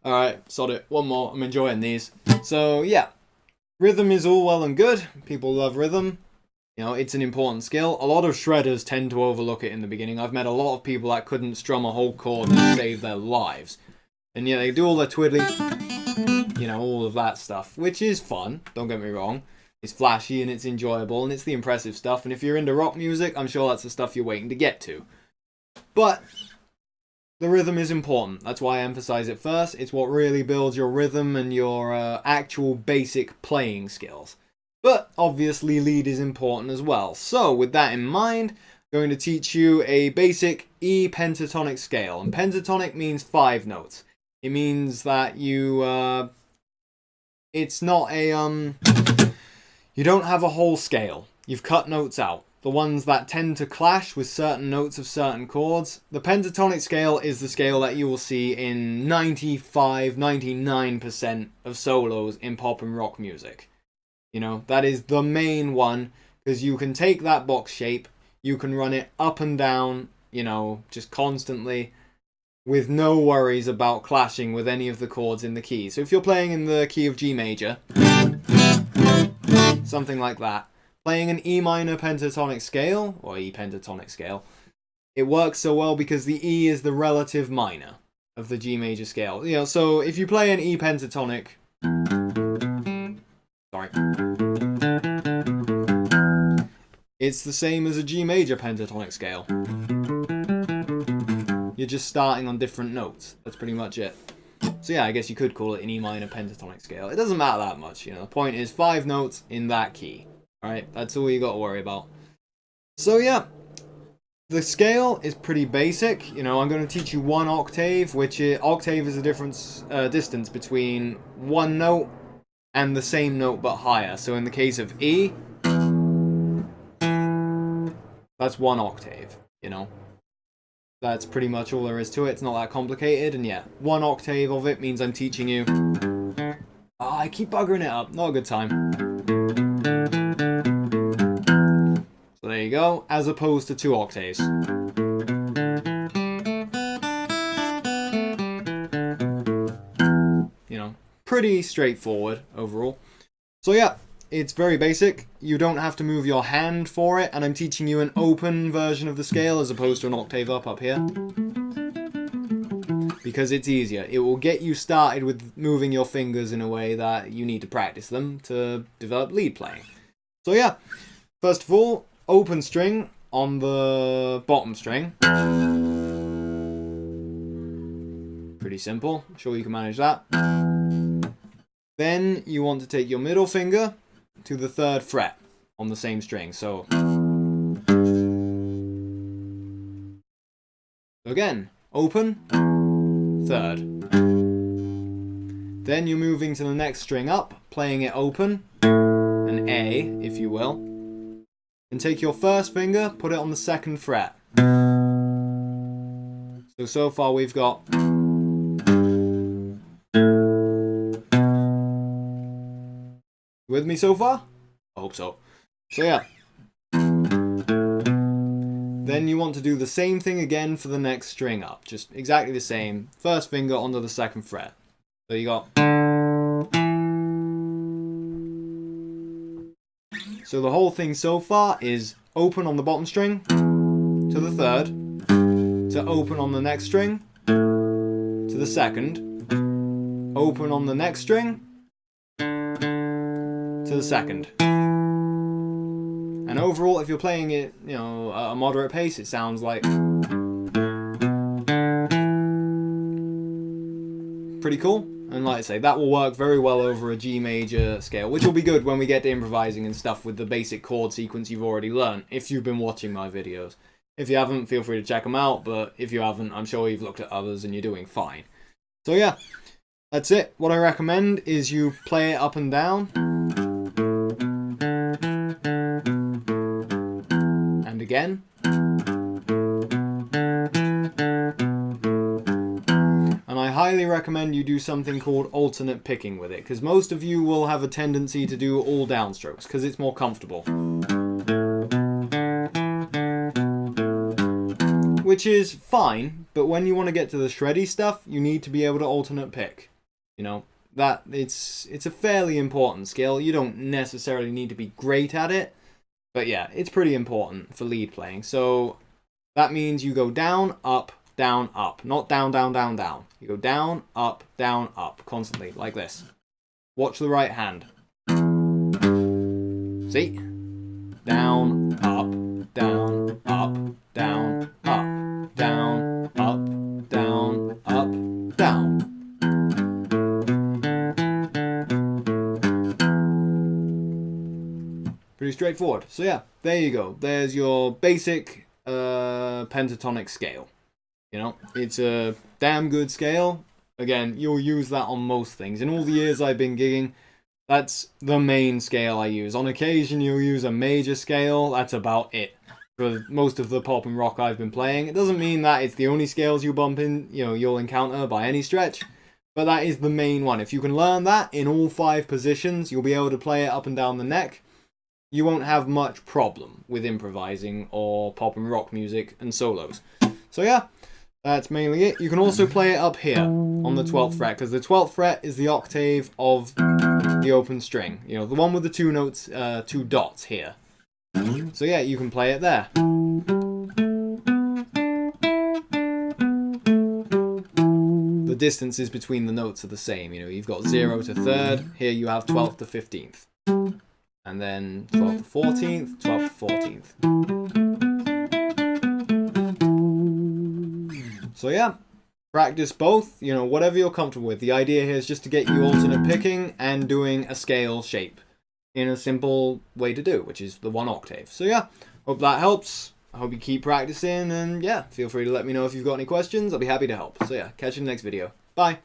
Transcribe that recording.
Alright, sod it. One more. I'm enjoying these. So, yeah. Rhythm is all well and good. People love rhythm. You know, it's an important skill. A lot of shredders tend to overlook it in the beginning. I've met a lot of people that couldn't strum a whole chord and save their lives. And yeah, they do all their twiddly, you know, all of that stuff, which is fun, don't get me wrong. It's flashy and it's enjoyable and it's the impressive stuff. And if you're into rock music, I'm sure that's the stuff you're waiting to get to. But the rhythm is important. That's why I emphasize it first. It's what really builds your rhythm and your actual basic playing skills. But obviously lead is important as well. So with that in mind, I'm going to teach you a basic E pentatonic scale. And pentatonic means 5 notes. It means that you, it's not a, you don't have a whole scale. You've cut notes out. The ones that tend to clash with certain notes of certain chords. The pentatonic scale is the scale that you will see in 99% of solos in pop and rock music. You know, that is the main one, because you can take that box shape, you can run it up and down, you know, just constantly, with no worries about clashing with any of the chords in the key. So if you're playing in the key of G major, something like that, playing an E minor pentatonic scale, or E pentatonic scale, it works so well because the E is the relative minor of the G major scale. You know, so if you play an E pentatonic, it's the same as a G major pentatonic scale. You're just starting on different notes. That's pretty much it. So yeah, I guess you could call it an E minor pentatonic scale. It doesn't matter that much, you know. The point is 5 notes in that key. Alright, that's all you got to worry about. So yeah, the scale is pretty basic. You know, I'm going to teach you 1 octave, which octave is the distance between one note and the same note but higher. So in the case of E, that's 1 octave, you know. That's pretty much all there is to it. It's not that complicated, and yeah, 1 octave of it means I'm teaching you... Oh, I keep buggering it up. Not a good time. So there you go, as opposed to 2 octaves. You know, pretty straightforward overall. So yeah, it's very basic. You don't have to move your hand for it, and I'm teaching you an open version of the scale as opposed to an octave up here. Because it's easier. It will get you started with moving your fingers in a way that you need to practice them to develop lead playing. So yeah, first of all, open string on the bottom string. Pretty simple. I'm sure you can manage that. Then you want to take your middle finger to the 3rd fret on the same string. So again, open, 3rd. Then you're moving to the next string up, playing it open, an A, if you will. And take your 1st finger, put it on the 2nd fret. So far we've got... With me so far? I hope so. So yeah. Then you want to do the same thing again for the next string up. Just exactly the same. 1st finger onto the 2nd fret. So you got... So the whole thing so far is open on the bottom string to the 3rd, to open on the next string to the 2nd, open on the next string to the 2nd. And overall, if you're playing it, you know, at a moderate pace, it sounds like pretty cool. And like I say, that will work very well over a G major scale, which will be good when we get to improvising and stuff with the basic chord sequence you've already learned, if you've been watching my videos. If you haven't, feel free to check them out, but if you haven't, I'm sure you've looked at others and you're doing fine. So yeah, that's it. What I recommend is you play it up and down. And again. And I highly recommend you do something called alternate picking with it, because most of you will have a tendency to do all downstrokes, because it's more comfortable. Which is fine, but when you want to get to the shreddy stuff, you need to be able to alternate pick. You know, that it's a fairly important skill. You don't necessarily need to be great at it, but yeah, it's pretty important for lead playing. So that means you go down, up, not down, down, down, down. You go down, up, constantly, like this. Watch the right hand. See? Down, up, down, up, down, up, down, up, down, up, down. Pretty straightforward. So yeah, there you go. There's your basic pentatonic scale. You know, it's a damn good scale. Again, you'll use that on most things. In all the years I've been gigging, that's the main scale I use. On occasion, you'll use a major scale. That's about it for most of the pop and rock I've been playing. It doesn't mean that it's the only scales you bump in, you'll encounter by any stretch, but that is the main one. If you can learn that in all 5 positions, you'll be able to play it up and down the neck. You won't have much problem with improvising or pop and rock music and solos. So yeah, that's mainly it. You can also play it up here on the 12th fret, because the 12th fret is the octave of the open string. The one with the 2 notes, 2 dots here. So yeah, you can play it there. The distances between the notes are the same. You've got 0 to 3rd. Here you have 12th to 15th. And then 12th to 14th, 12th to 14th. So yeah, practice both, whatever you're comfortable with. The idea here is just to get you alternate picking and doing a scale shape in a simple way to do, which is the 1 octave. So yeah, hope that helps. I hope you keep practicing, and yeah, feel free to let me know if you've got any questions. I'll be happy to help. So yeah, catch you in the next video. Bye!